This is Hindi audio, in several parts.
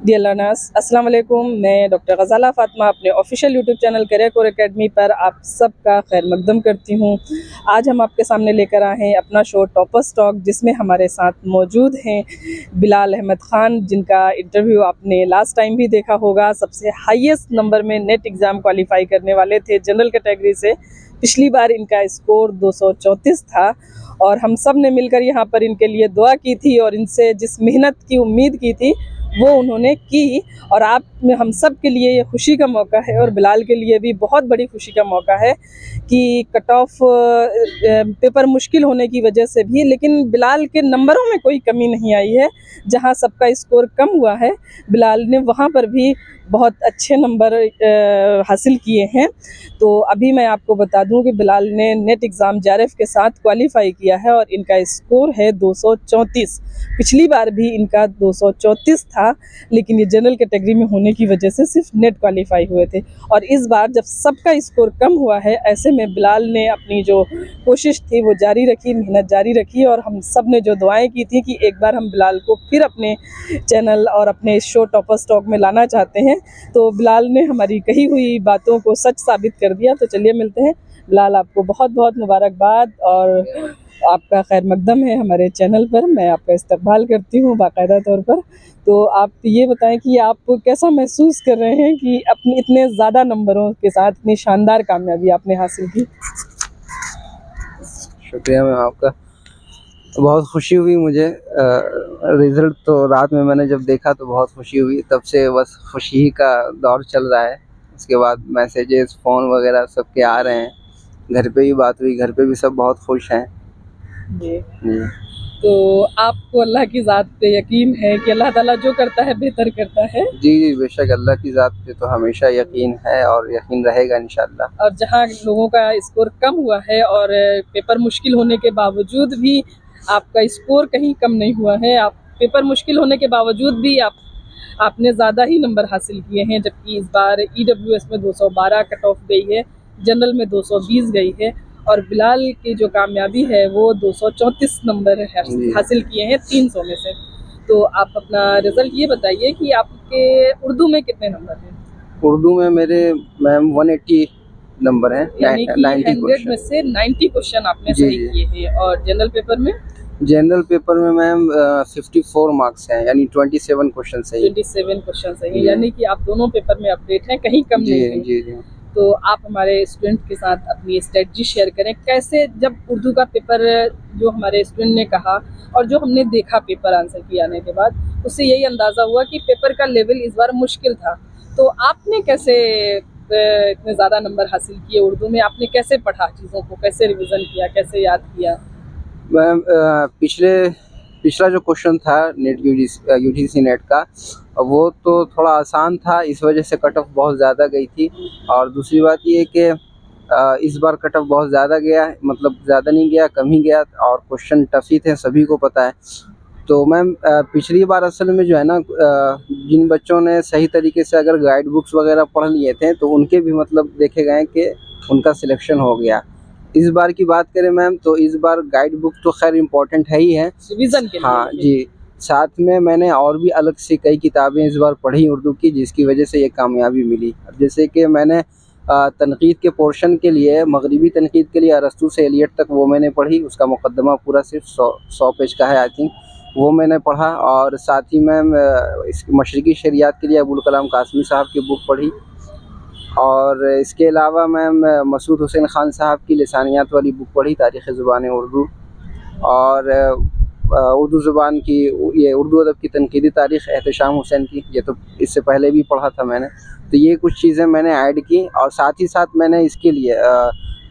डियर लर्नर्स, अस्सलाम वालेकुम। मैं डॉक्टर गज़ाला फ़ातिमा अपने official YouTube channel career corps academy पर आप सबका खैर मकदम करती हूँ। आज हम आपके सामने लेकर आए हैं अपना शो टॉपर्स टॉक, जिसमें हमारे साथ मौजूद हैं बिलाल अहमद ख़ान, जिनका इंटरव्यू आपने लास्ट टाइम भी देखा होगा। सबसे हाईएस्ट नंबर में नेट एग्ज़ाम क्वालिफाई करने वाले थे जनरल कैटेगरी से। पिछली बार इनका स्कोर 234 था और हम सब ने मिलकर यहाँ पर इनके लिए दुआ की थी और इनसे जिस मेहनत की उम्मीद की थी वो उन्होंने की। और आप हम सब के लिए ये खुशी का मौका है और बिलाल के लिए भी बहुत बड़ी खुशी का मौका है कि कट ऑफ पेपर मुश्किल होने की वजह से भी, लेकिन बिलाल के नंबरों में कोई कमी नहीं आई है। जहां सबका स्कोर कम हुआ है, बिलाल ने वहां पर भी बहुत अच्छे नंबर हासिल किए हैं। तो अभी मैं आपको बता दूं कि बिलाल ने नेट एग्ज़ाम JRF के साथ क्वालिफाई किया है और इनका स्कोर है 234। पिछली बार भी इनका 234 था, लेकिन ये जनरल कैटेगरी में होने की वजह से सिर्फ नेट क्वालिफाई हुए थे। और इस बार जब सबका स्कोर कम हुआ है, ऐसे में बिलाल ने अपनी जो कोशिश थी वो जारी रखी, मेहनत जारी रखी। और हम सब ने जो दुआएं की थी कि एक बार हम बिलाल को फिर अपने चैनल और अपने शो टॉपर्स टॉक में लाना चाहते हैं, तो बिलाल ने हमारी कही हुई बातों को सच साबित कर दिया। तो चलिए मिलते हैं। बिलाल, आपको बहुत बहुत मुबारकबाद और आपका खैर मकदम है हमारे चैनल पर। मैं आपका इस्तकबाल करती हूँ बाकायदा तौर पर। तो आप ये बताएं कि आप कैसा महसूस कर रहे हैं कि अपने इतने ज़्यादा नंबरों के साथ इतनी शानदार कामयाबी आपने हासिल की। शुक्रिया मैम आपका। बहुत खुशी हुई मुझे। रिज़ल्ट तो रात में मैंने जब देखा तो बहुत खुशी हुई। तब से बस खुशी ही का दौर चल रहा है। उसके बाद मैसेजेस, फ़ोन वगैरह सबके आ रहे हैं। घर पे भी बात हुई, घर पे भी सब बहुत खुश हैं जी। जी। तो आपको अल्लाह की ज़ात पे यकीन है कि अल्लाह ताला जो करता है बेहतर करता है? जी जी, बेशक अल्लाह की ज़ात पे तो हमेशा यकीन है और यकीन रहेगा इंशाअल्लाह। और जहाँ लोगों का स्कोर कम हुआ है और पेपर मुश्किल होने के बावजूद भी आपका स्कोर कहीं कम नहीं हुआ है। आप पेपर मुश्किल होने के बावजूद भी आपने ज़्यादा ही नंबर हासिल किए हैं, जबकि इस बार EWS में 212 कट ऑफ गई है, जनरल में 220 गई है और बिलाल की जो कामयाबी है वो 234 नंबर हासिल किए हैं 300 में से। तो आप अपना रिज़ल्ट ये बताइए कि आपके उर्दू में कितने नंबर हैं? उर्दू में मेरे मैम 180 नंबर हैं, यानी कि 90 100 में से 90 क्वेश्चन आपने सही किए हैं। और जनरल पेपर में? जनरल पेपर में मैम 54 मार्क्स हैं, यानी 27 क्वेश्चन सही। 27 क्वेश्चन सही है, यानी कि आप दोनों पेपर में अपडेट हैं, कहीं कम नहीं है। जी जी। तो आप हमारे स्टूडेंट के साथ अपनी स्ट्रेटजी शेयर करें, कैसे जब उर्दू का पेपर जो हमारे स्टूडेंट ने कहा और जो हमने देखा पेपर आंसर किए आने के बाद, उससे यही अंदाज़ा हुआ कि पेपर का लेवल इस बार मुश्किल था। तो आपने कैसे इतने ज़्यादा नंबर हासिल किए उर्दू में? आपने कैसे पढ़ा चीज़ों को, कैसे रिविज़न किया, कैसे याद किया? मैम पिछला जो क्वेश्चन था नेट UGC नेट का, वो तो थोड़ा आसान था, इस वजह से कट ऑफ बहुत ज़्यादा गई थी। और दूसरी बात ये है कि इस बार कट ऑफ बहुत ज़्यादा गया है, मतलब ज़्यादा नहीं गया, कम ही गया और क्वेश्चन टफ ही थे, सभी को पता है। तो मैम पिछली बार असल में जो है ना, जिन बच्चों ने सही तरीके से अगर गाइड बुक्स वगैरह पढ़ लिए थे तो उनके भी मतलब देखे गए कि उनका सिलेक्शन हो गया। इस बार की बात करें मैम, तो इस बार गाइड बुक तो खैर इम्पोर्टेंट है ही है रिवीजन के लिए। हाँ जी। साथ में मैंने और भी अलग से कई किताबें इस बार पढ़ी उर्दू की, जिसकी वजह से ये कामयाबी मिली। जैसे कि मैंने तनकीद के पोर्शन के लिए, मगरिबी तनकीद के लिए अरस्तू से एलियट तक वो मैंने पढ़ी। उसका मुकद्दमा पूरा सिर्फ 100 पेज का है आई थिंक, वो मैंने पढ़ा। और साथ ही मैम इस मशरिकी शरियात के लिए अबुल कलाम कासमी साहब की बुक पढ़ी। और इसके अलावा मैम मसूद हुसैन ख़ान साहब की लिसानियात वाली बुक पढ़ी, तारीख़ ज़ुबान उर्दू। और उर्दू ज़ुबान की, ये उर्दू अदब की तनकीदी तारीख़ एहतशाम हुसैन की, ये तो इससे पहले भी पढ़ा था मैंने। तो ये कुछ चीज़ें मैंने ऐड की। और साथ ही साथ मैंने इसके लिए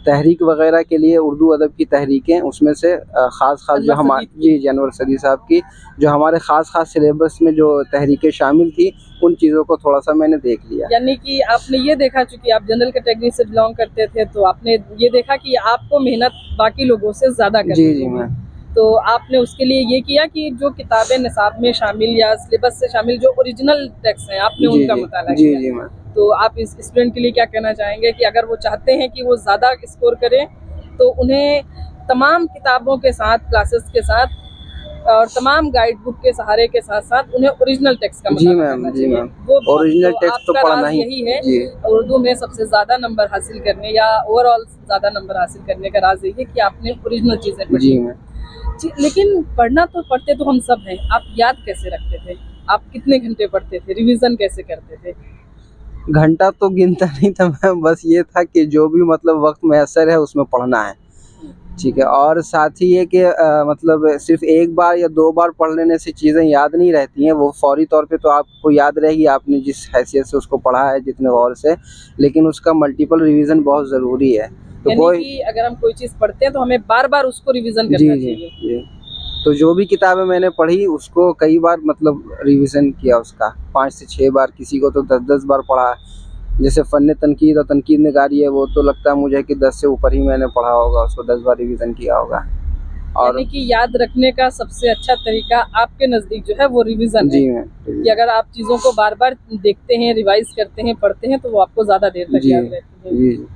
तहरीक वगैरह के लिए उर्दू अदब की तहरीकें, उसमें से ख़ास जो हमारे जी अनवर सदी साहब की जो हमारे ख़ास सिलेबस में जो तहरीकें शामिल थी, उन चीज़ों को थोड़ा सा मैंने देख लिया। यानी कि आपने ये देखा, चूँकि आप जनरल कैटेगरी से बिलोंग करते थे, तो आपने ये देखा कि आपको मेहनत बाकी लोगों से ज़्यादा करनी जी जी मैम। तो आपने उसके लिए ये किया कि जो किताबें निसाब में शामिल या सिलेबस से शामिल जो ओरिजिनल टेक्स्ट हैं, आपने उनका मुताला किया। जी मैम। तो आप इस स्टूडेंट के लिए क्या कहना चाहेंगे कि अगर वो चाहते हैं कि वो ज़्यादा स्कोर करें, तो उन्हें तमाम किताबों के साथ, क्लासेस के साथ और तमाम गाइड बुक के सहारे के साथ साथ उन्हें ओरिजिनल टेक्स्ट का जी मतलब मैम, जी मैम, वो ओरिजिनल टेक्स्ट तो पढ़ना ही यही है जी। उर्दू में सबसे ज्यादा नंबर हासिल करने या ओवरऑल ज्यादा नंबर हासिल करने का राज यही है कि आपने ओरिजिनल चीजें पढ़ी। जी मैम, लेकिन पढ़ना तो पढ़ते तो हम सब हैं, आप याद कैसे रखते थे? आप कितने घंटे पढ़ते थे? रिवीजन कैसे करते थे? घंटा तो गिनता नहीं था मैम, बस ये था कि जो भी मतलब वक्त मैसर है उसमें पढ़ना है, ठीक है। और साथ ही ये कि मतलब सिर्फ एक बार या 2 बार पढ़ लेने से चीज़ें याद नहीं रहती हैं, वो फौरी तौर पे तो आपको याद रहेगी, आपने जिस हैसियत से उसको पढ़ा है, जितने गौर से, लेकिन उसका मल्टीपल रिवीजन बहुत ज़रूरी है। तो यानी कि अगर हम कोई चीज़ पढ़ते हैं तो हमें बार-बार उसको रिवीजन करना चाहिए। जी। तो जो भी किताबें मैंने पढ़ी उसको कई बार मतलब रिवीजन किया उसका, 5 से 6 बार, किसी को तो 10-10 बार पढ़ा। जैसे फ़न्ने तनकीद और तनकीद निगारी है, वो तो लगता है मुझे कि 10 से ऊपर ही मैंने पढ़ा होगा, उसको 10 बार रिवीजन किया होगा। और यानी कि याद रखने का सबसे अच्छा तरीका आपके नज़दीक जो है वो रिवीजन है। जी मैम, कि अगर आप चीज़ों को बार-बार देखते हैं, रिवाइज करते हैं, पढ़ते हैं तो वो आपको ज़्यादा देर तक याद रहती है। जी।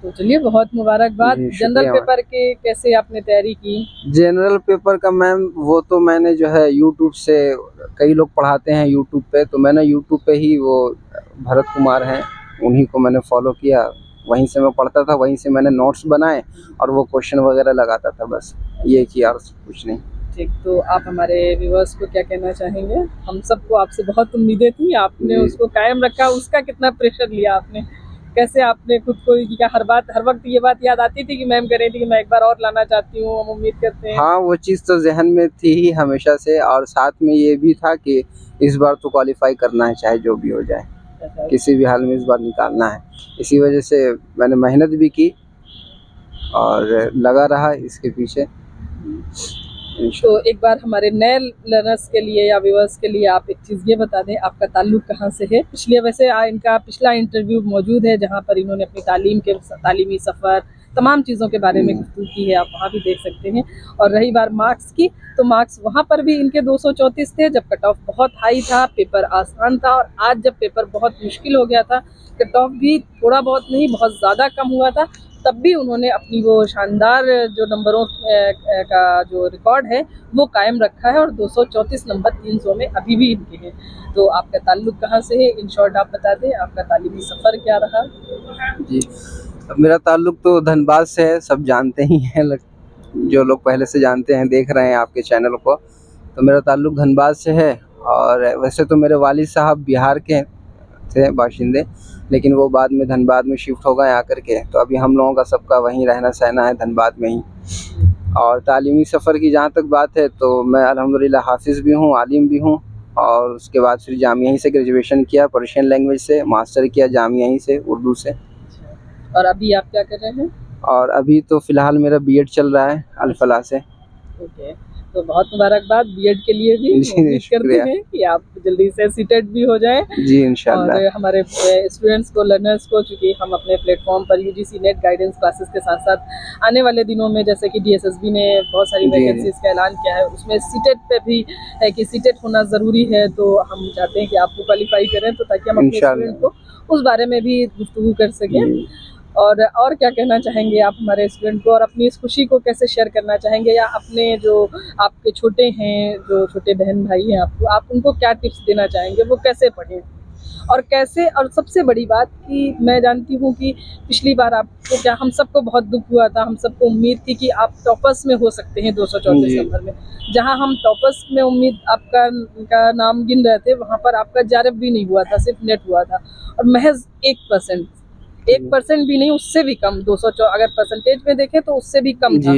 तो चलिए बहुत मुबारकबाद। जी, जनरल शुक्रिया पेपर के कैसे आपने तैयारी की? जनरल पेपर का मैम वो तो मैंने जो है यूट्यूब से, कई लोग पढ़ाते हैं यूट्यूब पे, तो मैंने यूट्यूब पे ही, वो भरत कुमार हैं, उन्हीं को मैंने फॉलो किया, वहीं से मैं पढ़ता था, वहीं से मैंने नोट्स बनाए और वो क्वेश्चन वगैरह लगाता था, बस ये किया और कुछ नहीं। ठीक, तो आप हमारे व्यूअर्स को क्या कहना चाहेंगे? हम सबको आपसे बहुत उम्मीदें थी, आपने उसको कायम रखा, उसका कितना प्रेशर लिया आपने? कैसे आपने खुद को, क्या हर वक्त ये बात याद आती थी कि मैम कह रही थी कि मैं एक बार और लाना चाहती हूँ, हम उम्मीद करते हैं? हाँ, वो चीज़ तो ज़हन में थी ही हमेशा से, और साथ में ये भी था कि इस बार तो क्वालिफ़ाई करना है, चाहे जो भी हो जाए, किसी भी हाल में इस बार निकालना है। इसी वजह से मैंने मेहनत भी की और लगा रहा इसके पीछे। तो एक बार हमारे नए लर्नर्स के लिए या व्यूअर्स के लिए आप एक चीज़ ये बता दें, आपका ताल्लुक़ कहाँ से है? इनका पिछला इंटरव्यू मौजूद है जहाँ पर इन्होंने अपनी तालीमी सफ़र, तमाम चीज़ों के बारे में गुफ्तगू की है, आप वहाँ भी देख सकते हैं। और रही बात मार्क्स की, तो मार्क्स वहाँ पर भी इनके 234 थे जब कट ऑफ बहुत हाई था, पेपर आसान था, और आज जब पेपर बहुत मुश्किल हो गया था, कट ऑफ भी थोड़ा बहुत नहीं बहुत ज़्यादा कम हुआ था, तब भी उन्होंने अपनी वो शानदार जो नंबरों का जो रिकॉर्ड है वो कायम रखा है, और 234 नंबर 300 में अभी भी इनके हैं। तो आपका ताल्लुक़ कहाँ से है? इन शॉर्ट आप बता दें, आपका तालीमी सफ़र क्या रहा? जी, मेरा ताल्लुक़ तो धनबाद से है, सब जानते ही हैं, जो लोग पहले से जानते हैं, देख रहे हैं आपके चैनल को, तो मेरा ताल्लुक़ धनबाद से है। और वैसे तो मेरे वालिद साहब बिहार के थे बाशिंदे, लेकिन वो बाद में धनबाद में शिफ्ट हो गए आकर के, तो अभी हम लोगों का सबका वहीं रहना सहना है, धनबाद में ही। और तालीमी सफ़र की जहाँ तक बात है, तो मैं अल्हम्दुलिल्लाह हाफिज़ भी हूँ, आलिम भी हूँ, और उसके बाद फिर जामिया ही से ग्रेजुएशन किया, पर्शियन लैंग्वेज से, मास्टर किया जामिया ही से, उर्दू से। और अभी आप क्या कर रहे हैं? और अभी तो फ़िलहाल मेरा बीएड चल रहा है अल-फलाह से। ओके, तो बहुत मुबारकबाद बीएड के लिए भी। उम्मीद करते हैं कि आप जल्दी से सीटेट भी हो जाएं। जी इंशाल्लाह। और हमारे स्टूडेंट्स को, लर्नर्स को, चूँकि हम अपने प्लेटफॉर्म पर यूजीसी नेट गाइडेंस क्लासेस के साथ साथ आने वाले दिनों में, जैसे कि डीएसएसबी ने बहुत सारी वैकेंसीज का ऐलान किया है, उसमें सीटेट पे भी है कि सीटेट होना ज़रूरी है, तो हम चाहते हैं कि आपको क्वालिफाई करें, तो ताकि हम अपने स्टूडेंट को उस बारे में भी गुफ्तगू कर सकें। और क्या कहना चाहेंगे आप हमारे स्टूडेंट को, और अपनी इस खुशी को कैसे शेयर करना चाहेंगे, या अपने जो आपके छोटे हैं, जो छोटे बहन भाई हैं आपको, आप उनको क्या टिप्स देना चाहेंगे, वो कैसे पढ़ें और कैसे? और सबसे बड़ी बात कि मैं जानती हूँ कि पिछली बार आपको, क्या हम सबको बहुत दुख हुआ था, हम सबको उम्मीद थी कि आप टॉपर्स में हो सकते हैं 234 नंबर में, जहाँ हम टॉपर्स में उम्मीद आपका नाम गिन रहे थे, वहाँ पर आपका जारब भी नहीं हुआ था, सिर्फ नेट हुआ था, और महज 1% भी नहीं, उससे भी कम, 200 अगर परसेंटेज में देखें तो उससे भी कम था,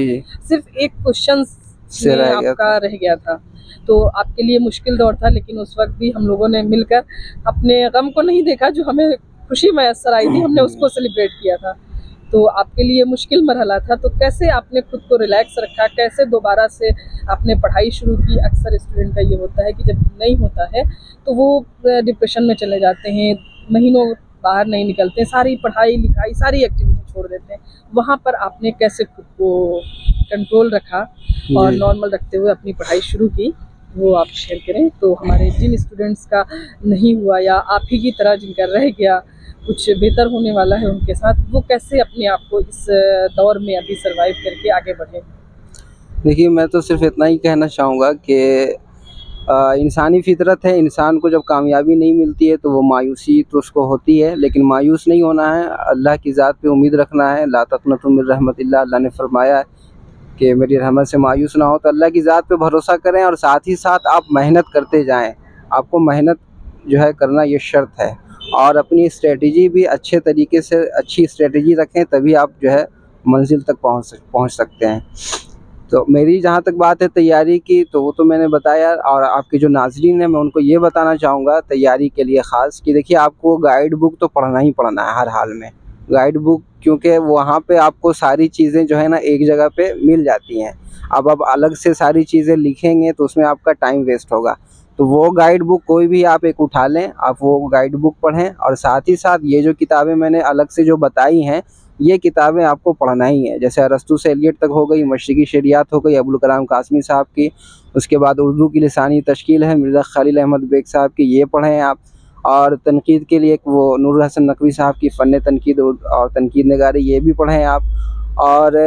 सिर्फ एक क्वेश्चन से आपका रह गया था। तो आपके लिए मुश्किल दौर था, लेकिन उस वक्त भी हम लोगों ने मिलकर अपने गम को नहीं देखा, जो हमें खुशी मैसर आई थी हमने उसको सेलिब्रेट किया था। तो आपके लिए मुश्किल मरहला था, तो कैसे आपने खुद को रिलैक्स रखा, कैसे दोबारा से आपने पढ़ाई शुरू की? अक्सर स्टूडेंट का ये होता है कि जब नहीं होता है तो वो डिप्रेशन में चले जाते हैं, महीनों बाहर नहीं निकलते, सारी पढ़ाई लिखाई सारी एक्टिविटी छोड़ देते हैं। वहाँ पर आपने कैसे खुद को कंट्रोल रखा और नॉर्मल रखते हुए अपनी पढ़ाई शुरू की, वो आप शेयर करें। तो हमारे जिन स्टूडेंट्स का नहीं हुआ, या आप ही की तरह जिनका रह गया, कुछ बेहतर होने वाला है उनके साथ, वो कैसे अपने आप को इस दौर में अभी सर्वाइव करके आगे बढ़े? देखिए, मैं तो सिर्फ इतना ही कहना चाहूँगा कि इंसानी फितरत है, इंसान को जब कामयाबी नहीं मिलती है तो वो मायूसी तो उसको होती है, लेकिन मायूस नहीं होना है, अल्लाह की ज़ात पे उम्मीद रखना है। ला तक़नतु मिन रहमतिल्लाह, अल्लाह ने फरमाया है कि मेरी रहमत से मायूस ना हो, तो अल्लाह की ज़ात पे भरोसा करें और साथ ही साथ आप मेहनत करते जाएँ। आपको मेहनत जो है करना ये शर्त है, और अपनी स्ट्रेटजी भी अच्छे तरीके से अच्छी स्ट्रेटजी रखें, तभी आप जो है मंज़िल तक पहुँच सकते हैं। तो मेरी जहाँ तक बात है तैयारी की, तो वो तो मैंने बताया, और आपके जो नाज़रीन हैं मैं उनको ये बताना चाहूँगा तैयारी के लिए ख़ास कि देखिए, आपको गाइड बुक तो पढ़ना ही पढ़ना है हर हाल में। गाइड बुक, क्योंकि वहाँ पे आपको सारी चीज़ें जो है ना एक जगह पे मिल जाती हैं। अब आप अलग से सारी चीज़ें लिखेंगे तो उसमें आपका टाइम वेस्ट होगा। तो वो गाइड बुक कोई भी आप एक उठा लें, आप वो गाइड बुक पढ़ें, और साथ ही साथ ये जो किताबें मैंने अलग से जो बताई हैं, ये किताबें आपको पढ़ना ही है। जैसे अरस्तू से एलियट तक हो गई, मशरिकी शरियात हो गई अबुल कलाम कासमी साहब की, उसके बाद उर्दू की लिसानी तश्कील है मिर्ज़ा खलील अहमद बेग साहब की, ये पढ़ें आप। और तनकीद के लिए एक वो नूरुल हसन नकवी साहब की फ़न तनकीद और तनकीद निगारी, ये भी पढ़ें आप। और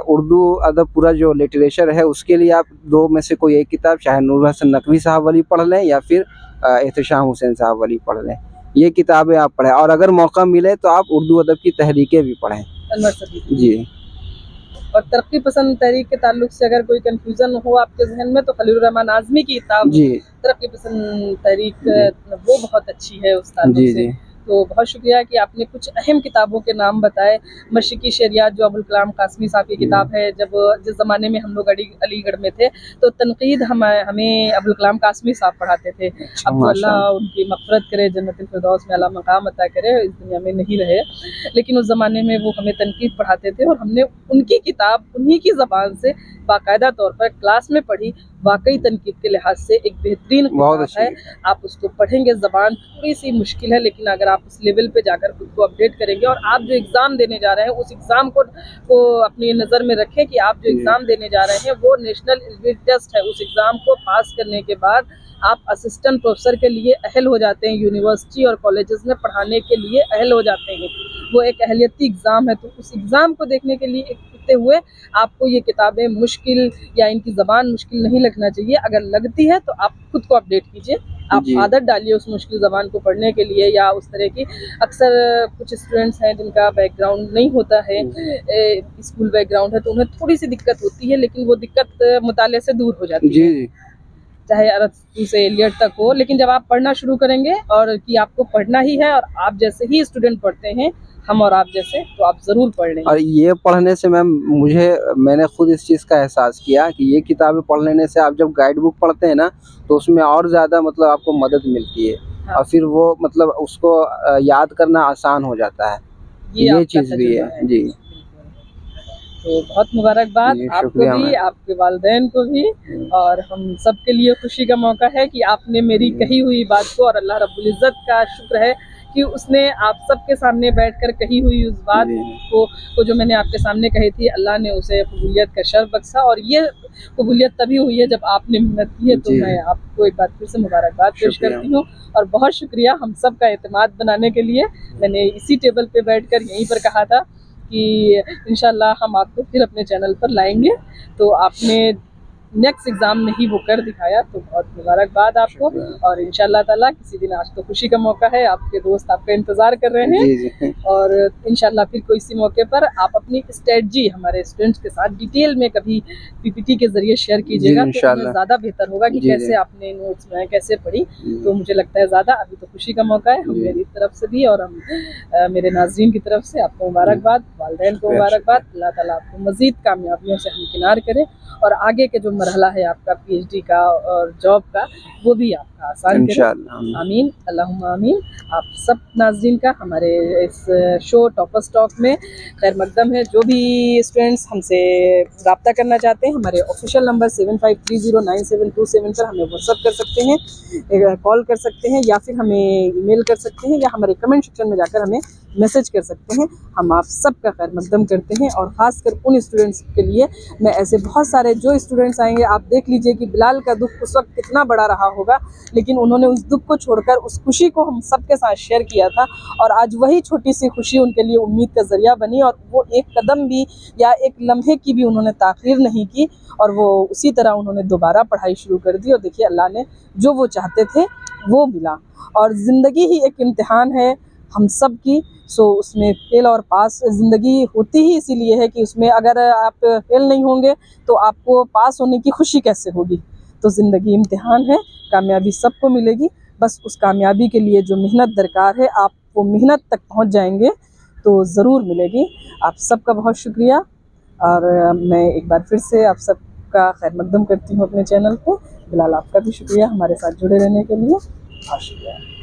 उर्दू अदब पूरा जो लिटरेचर है उसके लिए आप दो में से कोई एक किताब, चाहे नूरुल हसन नकवी साहब वाली पढ़ लें या फिर एहतशाम हुसैन साहब वाली पढ़ लें। ये किताबें आप पढ़ें, और अगर मौका मिले तो आप उर्दू अदब की तहरीकें भी पढ़ें। अनवर सदीक़ जी। और तरक्की पसंद तहरीक के ताल्लुक से अगर कोई कंफ्यूजन हो आपके जहन में, तो खलीलुर रहमान आज़मी की किताब जी तरक्की पसंद तहरीक जी वो बहुत अच्छी है उस ताल्लुक जी से। जी तो बहुत शुक्रिया कि आपने कुछ अहम किताबों के नाम बताए। मशरिकी शरियात जो अबुल कलाम कासमी साहब की किताब है, जब जिस ज़माने में हम लोग अलीगढ़ में थे तो तनकीद हमें अबुल कलाम कासमी साहब पढ़ाते थे। अच्छा, अब तो अल्लाह उनकी मग़फ़िरत करे, जन्नतुल फिरदौस में आला मकाम अता करे, इस दुनिया में नहीं रहे, लेकिन उस ज़माने में वो हमें तनकीद पढ़ाते थे और हमने उनकी किताब उन्हीं की ज़बान से बाकायदा तौर पर क्लास में पढ़ी। वाकई तनकीद के लिहाज से एक बेहतरीन किताब है, आप उसको पढ़ेंगे। ज़बान थोड़ी सी मुश्किल है, लेकिन अगर आप उस लेवल पे जाकर खुद को अपडेट करेंगे, और आप जो एग्ज़ाम देने जा रहे हैं उस एग्ज़ाम को अपनी नज़र में रखें कि आप जो एग्ज़ाम देने जा रहे हैं वो नेशनल एलिजिबिलिटी टेस्ट है। उस एग्ज़ाम को पास करने के बाद आप असिस्टेंट प्रोफेसर के लिए अहल हो जाते हैं, यूनिवर्सिटी और कॉलेजेस में पढ़ाने के लिए अहल हो जाते हैं। वो एक अहलियती एग्ज़ाम है, तो उस एग्ज़ाम को देखने के लिए हुए आपको ये किताबें मुश्किल या इनकी ज़बान मुश्किल नहीं लगना चाहिए। अगर लगती है तो आप खुद को अपडेट कीजिए, आप आदत डालिए उस मुश्किल ज़बान को पढ़ने के लिए, या उस तरह की अक्सर कुछ स्टूडेंट्स हैं जिनका बैकग्राउंड नहीं होता है, स्कूल बैकग्राउंड है, तो उन्हें थोड़ी सी दिक्कत होती है, लेकिन वो दिक्कत मुताले से दूर हो जाती है, चाहे अरस्तू से एलियट तक हो। लेकिन जब आप पढ़ना शुरू करेंगे और कि आपको पढ़ना ही है, और आप जैसे ही स्टूडेंट पढ़ते हैं, हम और आप जैसे, तो आप ज़रूर पढ़ लेंगे। और ये पढ़ने से मैंने खुद इस चीज़ का एहसास किया कि ये किताबें पढ़ लेने से आप जब गाइड बुक पढ़ते हैं ना, तो उसमें और ज़्यादा मतलब आपको मदद मिलती है। हाँ। और फिर वो मतलब उसको याद करना आसान हो जाता है, ये चीज़ भी है। जी, तो बहुत मुबारकबाद आपको भी, आपके वालिदैन को भी, और हम सब के लिए खुशी का मौका है कि आपने मेरी कही हुई बात को, और अल्लाह रब्बुल इज़्ज़त का शुक्र है कि उसने आप सबके सामने बैठकर कही हुई उस बात को जो मैंने आपके सामने कही थी, अल्लाह ने उसे कबूलियत का शर्फ बख्शा, और ये कबूलियत तभी हुई है जब आपने मेहनत की है। तो मैं आपको एक बार फिर से मुबारकबाद पेश करती हूँ, और बहुत शुक्रिया हम सब का एतमाद बनाने के लिए। मैंने इसी टेबल पे बैठकर यहीं पर कहा था कि इंशाल्लाह हम आपको फिर अपने चैनल पर लाएंगे, तो आपने नेक्स्ट एग्ज़ाम में ही वो कर दिखाया, तो बहुत मुबारकबाद आपको। और इंशाल्लाह ताला किसी दिन, आज तो खुशी का मौका है, आपके दोस्त आपका इंतज़ार कर रहे हैं, और इंशाल्लाह फिर कोई इसी मौके पर आप अपनी स्ट्रेटजी हमारे स्टूडेंट्स के साथ डिटेल में कभी पीपीटी के ज़रिए शेयर कीजिएगा, तो हमें ज़्यादा बेहतर होगा कि कैसे आपने नोट्स में कैसे पढ़ी। तो मुझे लगता है ज़्यादा अभी तो खुशी का मौका है, हम मेरी तरफ से भी और हम मेरे नाज़रीन की तरफ से आपको मुबारकबाद, वालिदैन को मुबारकबाद। अल्लाह ताला आपको मज़ीद कामयाबियों से हमकिनार करे, और आगे के जो मरहला है आपका पीएचडी का और जॉब का, वो भी आपका आसान करे। आमीन, अल्लाहुम्मा आमीन। आप सब नाज़रीन का हमारे इस शो टॉपर्स टॉक में खैर मकदम है। जो भी स्टूडेंट्स हमसे रब्ता करना चाहते हैं, हमारे ऑफिशियल नंबर 75309727 पर हमें व्हाट्सअप कर सकते हैं, कॉल कर सकते हैं, या फिर हमें ईमेल कर सकते हैं, या हमारे कमेंट सेक्शन में जाकर हमें मैसेज कर सकते हैं। हम आप सब का खैर मकदम करते हैं, और ख़ासकर उन स्टूडेंट्स के लिए मैं ऐसे बहुत सारे जो स्टूडेंट्स पाएंगे। आप देख लीजिए कि बिलाल का दुख उस वक्त कितना बड़ा रहा होगा, लेकिन उन्होंने उस दुख को छोड़कर उस खुशी को हम सबके साथ शेयर किया था, और आज वही छोटी सी खुशी उनके लिए उम्मीद का ज़रिया बनी, और वो एक कदम भी या एक लम्हे की भी उन्होंने ताख़ीर नहीं की, और वो उसी तरह उन्होंने दोबारा पढ़ाई शुरू कर दी। और देखिए अल्लाह ने जो वो चाहते थे वो मिला। और ज़िंदगी ही एक इम्तिहान है हम सब की, सो उसमें फेल और पास ज़िंदगी होती ही इसीलिए है कि उसमें अगर आप फेल नहीं होंगे तो आपको पास होने की खुशी कैसे होगी। तो ज़िंदगी इम्तिहान है, कामयाबी सबको मिलेगी, बस उस कामयाबी के लिए जो मेहनत दरकार है आप वो मेहनत तक पहुंच जाएंगे तो ज़रूर मिलेगी। आप सबका बहुत शुक्रिया, और मैं एक बार फिर से आप सबका खैर मकदम करती हूँ अपने चैनल पे। बिलाल आपका भी शुक्रिया हमारे साथ जुड़े रहने के लिए, बहुत शुक्रिया।